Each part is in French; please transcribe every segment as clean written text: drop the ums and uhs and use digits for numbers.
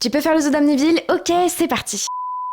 Tu peux faire le zoo d'Amnéville? Ok, c'est parti.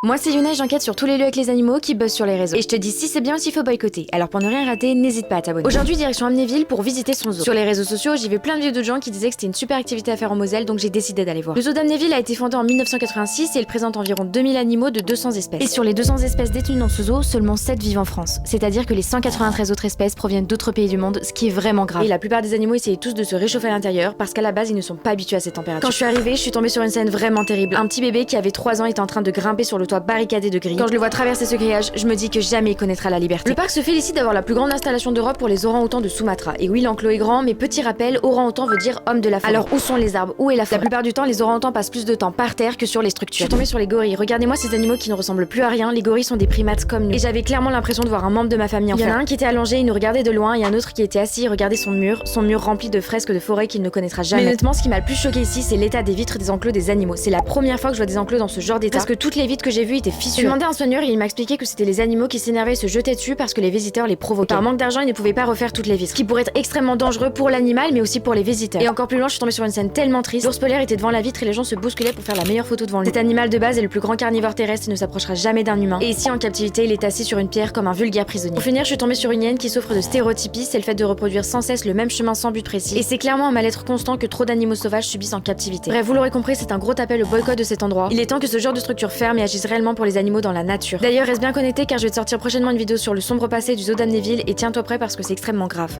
Moi c'est Yuna et j'enquête sur tous les lieux avec les animaux qui buzzent sur les réseaux. Et je te dis si c'est bien ou s'il faut boycotter. Alors pour ne rien rater, n'hésite pas à t'abonner. Aujourd'hui direction Amnéville pour visiter son zoo. Sur les réseaux sociaux, j'ai vu plein de vidéos de gens qui disaient que c'était une super activité à faire en Moselle, donc j'ai décidé d'aller voir. Le zoo d'Amnéville a été fondé en 1986 et il présente environ 2000 animaux de 200 espèces. Et sur les 200 espèces détenues dans ce zoo, seulement 7 vivent en France. C'est-à-dire que les 193 autres espèces proviennent d'autres pays du monde, ce qui est vraiment grave. Et la plupart des animaux essayaient tous de se réchauffer à l'intérieur parce qu'à la base ils ne sont pas habitués à cette température. Quand je suis arrivée, je suis tombée sur une scène vraiment terrible. Un petit bébé qui avait 3 ans était en train de grimper sur le toit barricadé de grilles. Quand je le vois traverser ce grillage, je me dis que jamais il connaîtra la liberté. Le parc se félicite d'avoir la plus grande installation d'Europe pour les orang-outans de Sumatra. Et oui, l'enclos est grand, mais petit rappel, orang-outan veut dire homme de la forêt. Alors où sont les arbres? Où est la forêt? La plupart du temps, les orang-outans passent plus de temps par terre que sur les structures. Je suis tombée sur les gorilles. Regardez-moi ces animaux qui ne ressemblent plus à rien. Les gorilles sont des primates comme nous. Et j'avais clairement l'impression de voir un membre de ma famille en fait. Il y en a un qui était allongé, il nous regardait de loin, et un autre qui était assis, il regardait son mur rempli de fresques de forêt qu'il ne connaîtra jamais. Mais honnêtement, ce qui m'a le plus choqué ici, c'est l'état des vitres des enclos des animaux. C'est la première fois que je vois des enclos dans ce genre d'état. Parce que toutes les vitres que j'ai vues étaient fissurées. J'ai demandé à un soigneur et il m'a expliqué que c'était les animaux qui s'énervaient et se jetaient dessus parce que les visiteurs les provoquaient. Par manque d'argent, ils ne pouvaient pas refaire toutes les vitres. Ce qui pourrait être extrêmement dangereux pour l'animal, mais aussi pour les visiteurs. Et encore plus loin, je suis tombée sur une scène tellement triste. L'ours polaire était devant la vitre et les gens se bousculaient pour faire la meilleure photo devant lui. Cet animal de base est le plus grand carnivore terrestre et ne s'approchera jamais d'un humain. Et ici, en captivité, il est assis sur une pierre comme un vulgaire prisonnier. Pour finir, je suis tombée sur une hyène qui souffre de stéréotypie, c'est le fait de reproduire sans cesse le même chemin sans but précis. Et c'est clairement un mal-être constant que trop d'animaux sauvages subissent en captivité. Bref, vous l'aurez compris, c'est un gros appel au boycott de cet endroit. Il est temps que ce genre de structure ferme et agisse réellement pour les animaux dans la nature. D'ailleurs, reste bien connecté car je vais te sortir prochainement une vidéo sur le sombre passé du zoo d'Amnéville et tiens-toi prêt parce que c'est extrêmement grave.